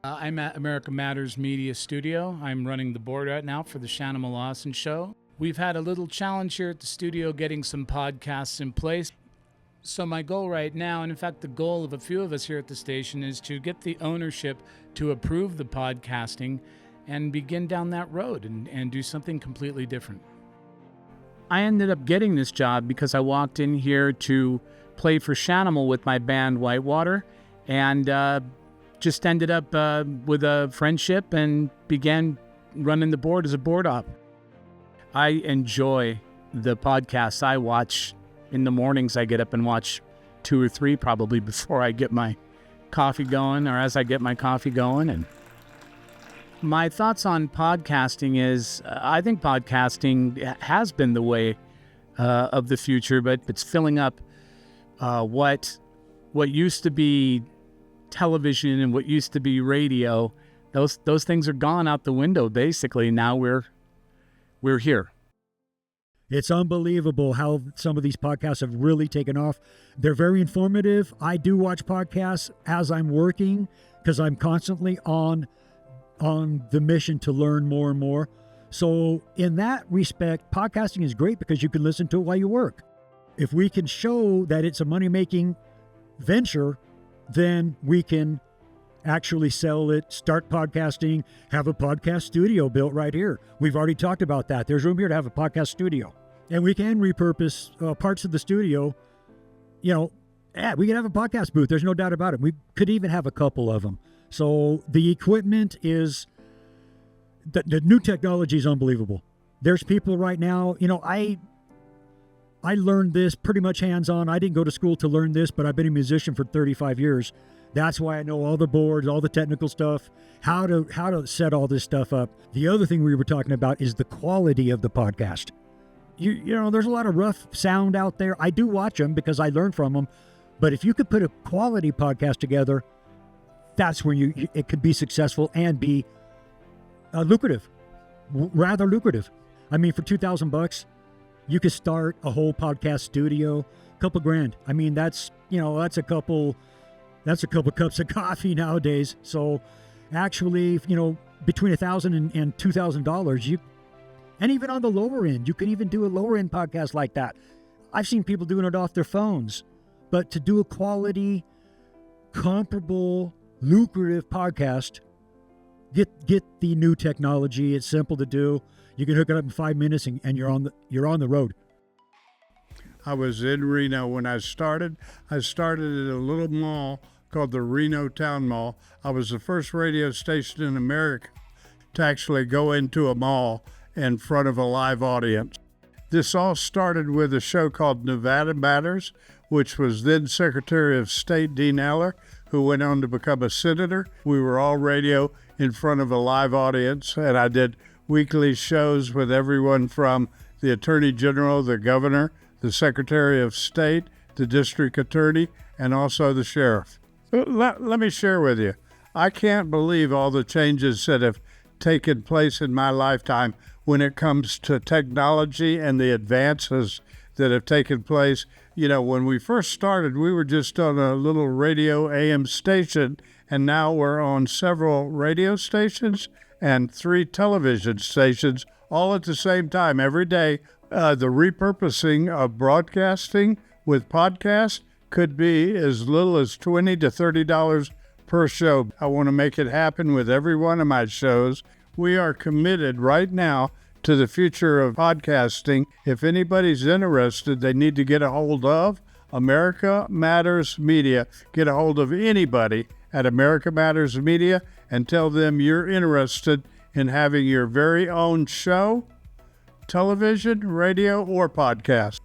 I'm at America Matters Media Studio. I'm running the board right now for the Shannon Lawson Show. We've had a little challenge here at the studio getting some podcasts in place. So my goal right now, and in fact the goal of a few of us here at the station, is to get the ownership to approve the podcasting and begin down that road and do something completely different. I ended up getting this job because I walked in here to play for Shanimal with my band Whitewater, and just ended up with a friendship and began running the board as a board op. I enjoy the podcasts I watch. In the mornings, I get up and watch 2 or 3 probably before I get my coffee going, or as I get my coffee going. And my thoughts on podcasting is, I think podcasting has been the way of the future, but it's filling up what used to be television and what used to be radio. Those things are gone out the window, basically. Now we're here. It's unbelievable how some of these podcasts have really taken off. They're very informative. I do watch podcasts as I'm working because I'm constantly on the mission to learn more and more. So in that respect, podcasting is great because you can listen to it while you work. If we can show that it's a money-making venture, then we can actually sell it, start podcasting, have a podcast studio built right here. We've already talked about that. There's room here to have a podcast studio. And we can repurpose parts of the studio. We can have a podcast booth. There's no doubt about it. We could even have a couple of them. So the equipment is, the new technology is unbelievable. There's people right now, I learned this pretty much hands-on. I didn't go to school to learn this, but I've been a musician for 35 years. That's why I know all the boards, all the technical stuff, how to set all this stuff up. The other thing we were talking about is the quality of the podcast. There's a lot of rough sound out there. I do watch them because I learn from them. But if you could put a quality podcast together, that's where it could be successful and be lucrative, rather lucrative. I mean, for $2,000, you could start a whole podcast studio, a couple grand. I mean, that's a couple cups of coffee nowadays. So actually, between $1,000 and $2,000, and even on the lower end, you can even do a lower end podcast like that. I've seen people doing it off their phones, but to do a quality, comparable, lucrative podcast, get the new technology. It's simple to do. You can hook it up in 5 minutes and you're on the road. I was in Reno when I started. I started at a little mall called the Reno Town Mall. I was the first radio station in America to actually go into a mall in front of a live audience. This all started with a show called Nevada Matters, which was then Secretary of State Dean Eller, who went on to become a senator. We were all radio in front of a live audience, and I did weekly shows with everyone from the Attorney General, the Governor, the Secretary of State, the District Attorney, and also the Sheriff. Let me share with you. I can't believe all the changes that have taken place in my lifetime when it comes to technology and the advances that have taken place. When we first started, we were just on a little radio AM station, and now we're on several radio stations and 3 television stations all at the same time every day. The repurposing of broadcasting with podcasts could be as little as $20 to $30 per show. I want to make it happen with every one of my shows. We are committed right now to the future of podcasting. If anybody's interested, they need to get a hold of America Matters Media. Get a hold of anybody at America Matters Media and tell them you're interested in having your very own show, television, radio, or podcast.